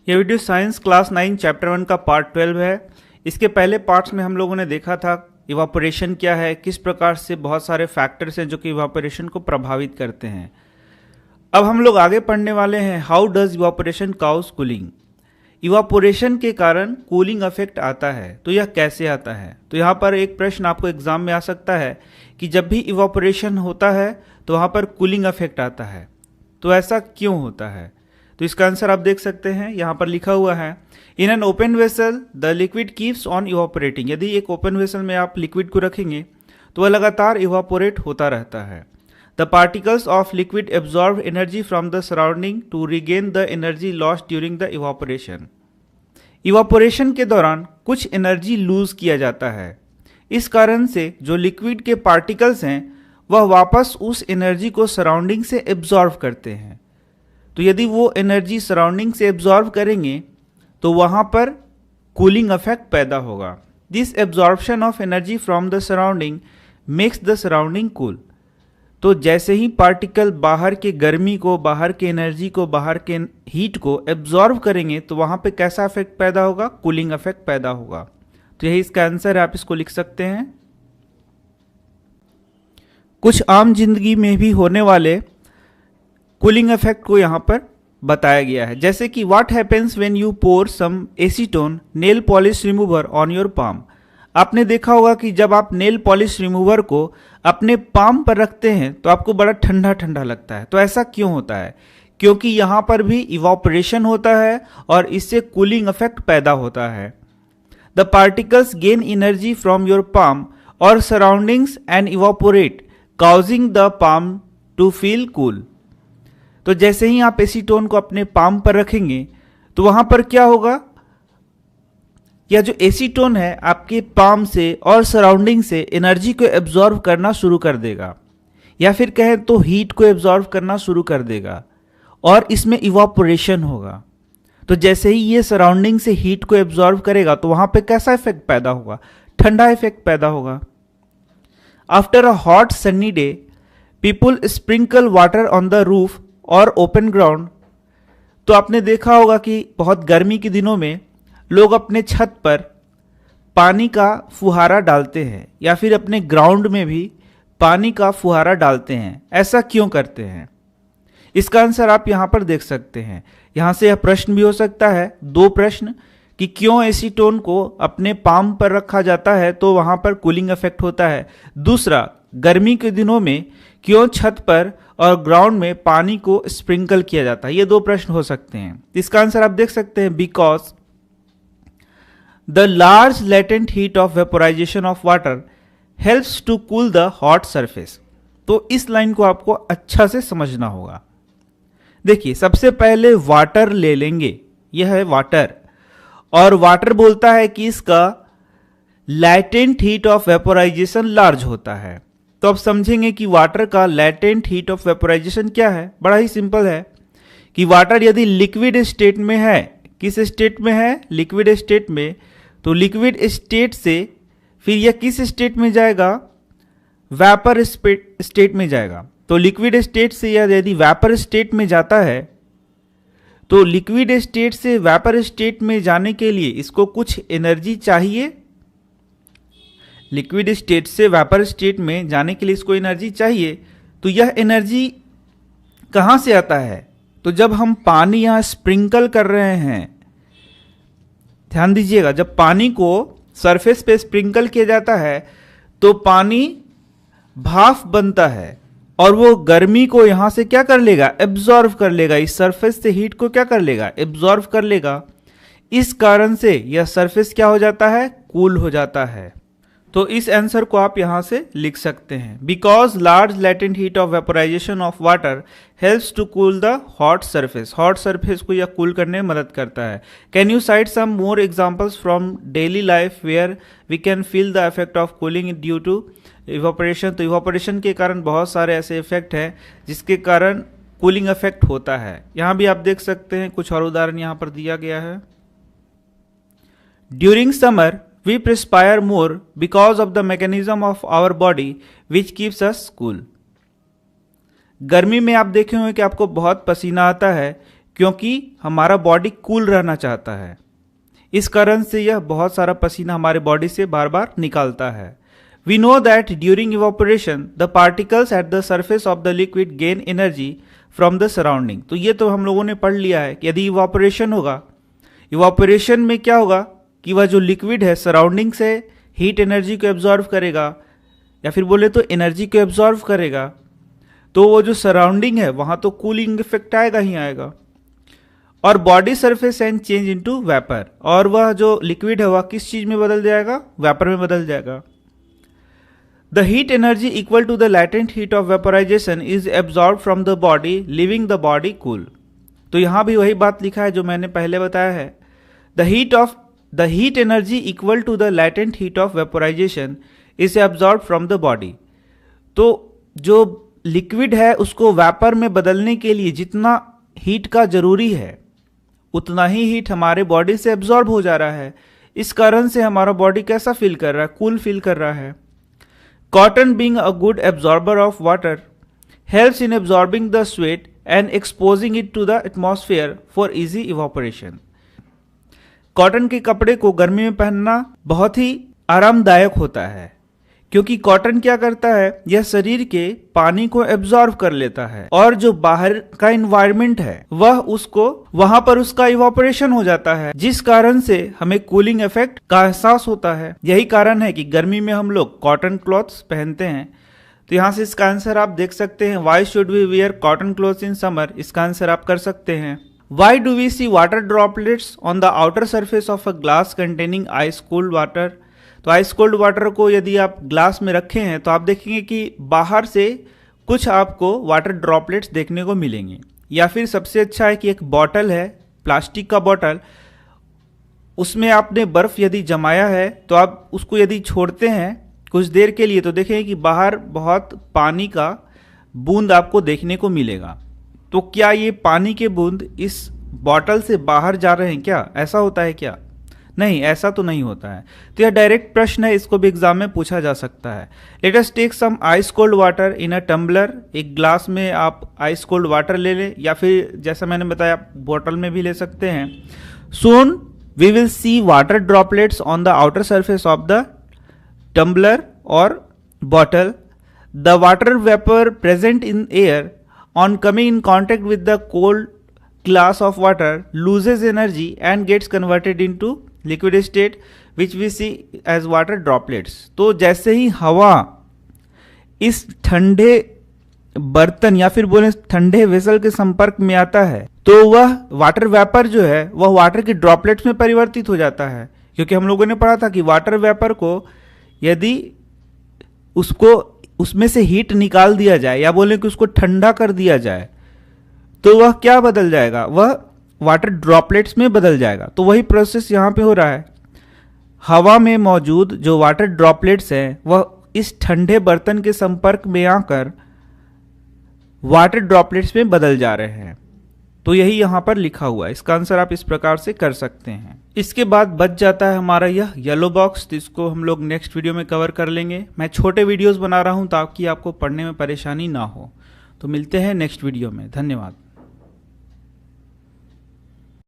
ये video science class 9 chapter 1 का part 12 है। इसके पहले पार्ट्स में हम लोगों ने देखा था इवापोरेशन क्या है, किस प्रकार से बहुत सारे फैक्टर्स हैं जो कि इवापोरेशन को प्रभावित करते हैं। अब हम लोग आगे पढ़ने वाले हैं how does evaporation cause cooling. Evaporation के कारण कूलिंग इफेक्ट आता है, तो यह कैसे आता है। तो यहाँ पर एक प्रश्न आपको एग्जाम में आ सकता है कि जब भी इवापोरेशन होता है तो वहाँ पर कूलिंग इफेक्ट आता है, तो ऐसा क्यों होता है। तो इसका आंसर आप देख सकते हैं, यहाँ पर लिखा हुआ है in an open vessel the liquid keeps on evaporating. यदि एक ओपन वेसल में आप लिक्विड को रखेंगे तो वह लगातार इवापोरेट होता रहता है। The particles of liquid absorb energy from the surrounding to regain the energy lost during the evaporation. Evaporation के दौरान कुछ एनर्जी लूज किया जाता है। इस कारण से जो लिक्विड के पार्टिकल्स हैं वह वापस उस एनर्जी को सराउंडिंग से एब्जॉर्व करते हैं। तो यदि वो एनर्जी सराउंडिंग से एब्जॉर्व करेंगे तो वहाँ पर कूलिंग इफेक्ट पैदा होगा। This absorption of energy from the surrounding makes the surrounding cool. तो जैसे ही पार्टिकल बाहर के गर्मी को, बाहर के एनर्जी को, बाहर के हीट को एब्जॉर्व करेंगे तो वहाँ पे कैसा इफेक्ट पैदा होगा, कूलिंग इफेक्ट पैदा होगा। तो यही इसका आंसर है, आप इसको लिख सकते हैं। कुछ आम जिंदगी में भी होने वाले कूलिंग इफेक्ट को यहाँ पर बताया गया है, जैसे कि what happens when you pour some acetone nail polish remover on your palm. आपने देखा होगा कि जब आप नेल पॉलिश रिमूवर को अपने पाम पर रखते हैं तो आपको बड़ा ठंडा ठंडा लगता है। तो ऐसा क्यों होता है? क्योंकि यहाँ पर भी इवापोरेशन होता है और इससे कूलिंग इफेक्ट पैदा होता है। The particles gain energy from your palm और surroundings and evaporate causing the palm to feel cool. तो जैसे ही आप एसीटोन को अपने पाम पर रखेंगे तो वहां पर क्या होगा, यह जो एसीटोन है आपके पाम से और सराउंडिंग से एनर्जी को एब्जॉर्व करना शुरू कर देगा, या फिर कहें तो हीट को एब्जॉर्व करना शुरू कर देगा और इसमें इवापोरेशन होगा। तो जैसे ही ये सराउंडिंग से हीट को एब्जॉर्व करेगा तो वहां पे कैसा इफेक्ट पैदा होगा, ठंडा इफेक्ट पैदा होगा। After a hot sunny day people sprinkle water on the roof और ओपन ग्राउंड। तो आपने देखा होगा कि बहुत गर्मी के दिनों में लोग अपने छत पर पानी का फुहारा डालते हैं, या फिर अपने ग्राउंड में भी पानी का फुहारा डालते हैं। ऐसा क्यों करते हैं? इसका आंसर आप यहाँ पर देख सकते हैं। यहाँ से यह प्रश्न भी हो सकता है, दो प्रश्न, कि क्यों एसीटोन को अपने पाम पर रखा जाता है तो वहाँ पर कूलिंग इफेक्ट होता है। दूसरा, गर्मी के दिनों में क्यों छत पर और ग्राउंड में पानी को स्प्रिंकल किया जाता है। ये दो प्रश्न हो सकते हैं। इसका आंसर आप देख सकते हैं, because the large latent heat of vaporisation of water helps to cool the hot surface. तो इस लाइन को आपको अच्छा से समझना होगा। देखिए, सबसे पहले वाटर ले लेंगे, यह है वाटर, और वाटर बोलता है कि इसका latent heat of vaporisation large होता है। तो अब समझेंगे कि वाटर का लेटेंट हीट ऑफ वेपोराइजेशन क्या है। बड़ा ही सिंपल है कि वाटर यदि लिक्विड स्टेट में है, किस स्टेट में है, लिक्विड स्टेट में, तो लिक्विड स्टेट से फिर यह किस स्टेट में जाएगा, वेपर स्टेट में जाएगा। तो लिक्विड स्टेट से यह यदि वेपर स्टेट में जाता है तो लिक्विड स्टेट से वेपर स्टेट में जाने के लिए इसको कुछ एनर्जी चाहिए। लिक्विड स्टेट से वेपर स्टेट में जाने के लिए इसको एनर्जी चाहिए। तो यह एनर्जी कहाँ से आता है? तो जब हम पानी यहाँ स्प्रिंकल कर रहे हैं, ध्यान दीजिएगा, जब पानी को सरफेस पे स्प्रिंकल किया जाता है तो पानी भाप बनता है और वो गर्मी को यहाँ से क्या कर लेगा, एब्जॉर्व कर लेगा। इस सरफेस से हीट को क्या कर लेगा, एब्जॉर्व कर लेगा। इस कारण से यह सरफेस क्या हो जाता है, कूल हो जाता है। तो इस आंसर को आप यहां से लिख सकते हैं, because large latent heat of vaporisation of water helps to cool the hot surface. Hot surface को यह कूल करने में मदद करता है। Can you cite some more examples from daily life where we can feel the effect of cooling due to evaporation. तो evaporation के कारण बहुत सारे ऐसे इफेक्ट हैं जिसके कारण कूलिंग इफेक्ट होता है। यहाँ भी आप देख सकते हैं, कुछ और उदाहरण यहाँ पर दिया गया है। During summer we perspire more because of the mechanism of our body which keeps us cool। गर्मी में आप देखे होंगे कि आपको बहुत पसीना आता है क्योंकि हमारा बॉडी कूल रहना चाहता है। इस कारण से यह बहुत सारा पसीना हमारे बॉडी से बार बार निकालता है। We know that during evaporation, the particles at the surface of the liquid gain energy from the surrounding। तो ये तो हम लोगों ने पढ़ लिया है कि यदि इवापोरेशन होगा, इवापोरेशन में क्या होगा कि वह जो लिक्विड है सराउंडिंग से हीट एनर्जी को एब्जॉर्व करेगा, या फिर बोले तो एनर्जी को एब्जॉर्व करेगा, तो वो जो सराउंडिंग है वहाँ तो कूलिंग इफेक्ट आएगा ही आएगा। और body surface and change into vapour, और वह जो लिक्विड है वह किस चीज़ में बदल जाएगा? वेपर में बदल जाएगा। The heat energy equal to the latent heat of vaporization is absorbed from the body, leaving the body cool। तो यहाँ भी वही बात लिखा है जो मैंने पहले बताया है। The heat energy equal to the latent heat of vaporization is absorbed from the body। तो जो लिक्विड है उसको वेपर में बदलने के लिए जितना हीट का जरूरी है उतना ही हीट हमारे बॉडी से एब्जॉर्ब हो जा रहा है। इस कारण से हमारा बॉडी कैसा फील कर रहा है? कूल फील कर रहा है। Cotton, being a good absorber of water, helps in absorbing the sweat and exposing it to the atmosphere for easy evaporation। Cotton के कपड़े को गर्मी में पहनना बहुत ही आरामदायक होता है, क्योंकि कॉटन क्या करता है, यह शरीर के पानी को एब्जॉर्ब कर लेता है और जो बाहर का एनवायरनमेंट है वह उसको वहां पर उसका इवापोरेशन हो जाता है, जिस कारण से हमें कूलिंग इफेक्ट का एहसास होता है। यही कारण है कि गर्मी में हम लोग कॉटन क्लॉथ्स पहनते हैं। तो यहाँ से इसका आंसर आप देख सकते हैं, why should we wear cotton clothes in summer, इसका आंसर आप कर सकते हैं। Why do we see water droplets on the outer surface of a glass containing ice cold water. तो आइस कोल्ड वाटर को यदि आप ग्लास में रखे हैं तो आप देखेंगे कि बाहर से कुछ आपको वाटर ड्रॉपलेट्स देखने को मिलेंगे। या फिर सबसे अच्छा है कि एक बॉटल है, प्लास्टिक का बॉटल, उसमें आपने बर्फ यदि जमाया है तो आप उसको यदि छोड़ते हैं कुछ देर के लिए तो देखेंगे कि बाहर बहुत पानी का बूंद आपको देखने को मिलेगा। तो क्या ये पानी के बूंद इस बॉटल से बाहर जा रहे हैं क्या? ऐसा होता है क्या? नहीं, ऐसा तो नहीं होता है। तो यह डायरेक्ट प्रश्न है, इसको भी एग्जाम में पूछा जा सकता है। Let us take some ice cold water in a tumbler. एक ग्लास में आप आइस कोल्ड वाटर ले लें, या फिर जैसा मैंने बताया बोतल में भी ले सकते हैं। Soon we will see water droplets on the outer surface of the tumbler और bottle. The water vapour present in air on coming in contact with the cold glass of water loses energy and gets converted into liquid state which we see as water droplets। तो जैसे ही हवा इस ठंडे बर्तन या फिर बोले ठंडे वेसल के संपर्क में आता है तो वह वाटर वेपर जो है वह वाटर के ड्रॉपलेट्स में परिवर्तित हो जाता है। क्योंकि हम लोगों ने पढ़ा था कि वाटर वेपर को यदि उसको उसमें से हीट निकाल दिया जाए या बोले कि उसको ठंडा कर दिया जाए तो वह क्या बदल जाएगा? वह वाटर ड्रॉपलेट्स में बदल जाएगा। तो वही प्रोसेस यहाँ पे हो रहा है। हवा में मौजूद जो वाटर ड्रॉपलेट्स हैं वह इस ठंडे बर्तन के संपर्क में आकर वाटर ड्रॉपलेट्स में बदल जा रहे हैं। तो यही यहाँ पर लिखा हुआ है। इसका आंसर आप इस प्रकार से कर सकते हैं। इसके बाद बच जाता है हमारा यह येलो बॉक्स, तो इसको हम लोग नेक्स्ट वीडियो में कवर कर लेंगे। मैं छोटे वीडियोस बना रहा हूँ ताकि आपको पढ़ने में परेशानी ना हो। तो मिलते हैं नेक्स्ट वीडियो में। धन्यवाद।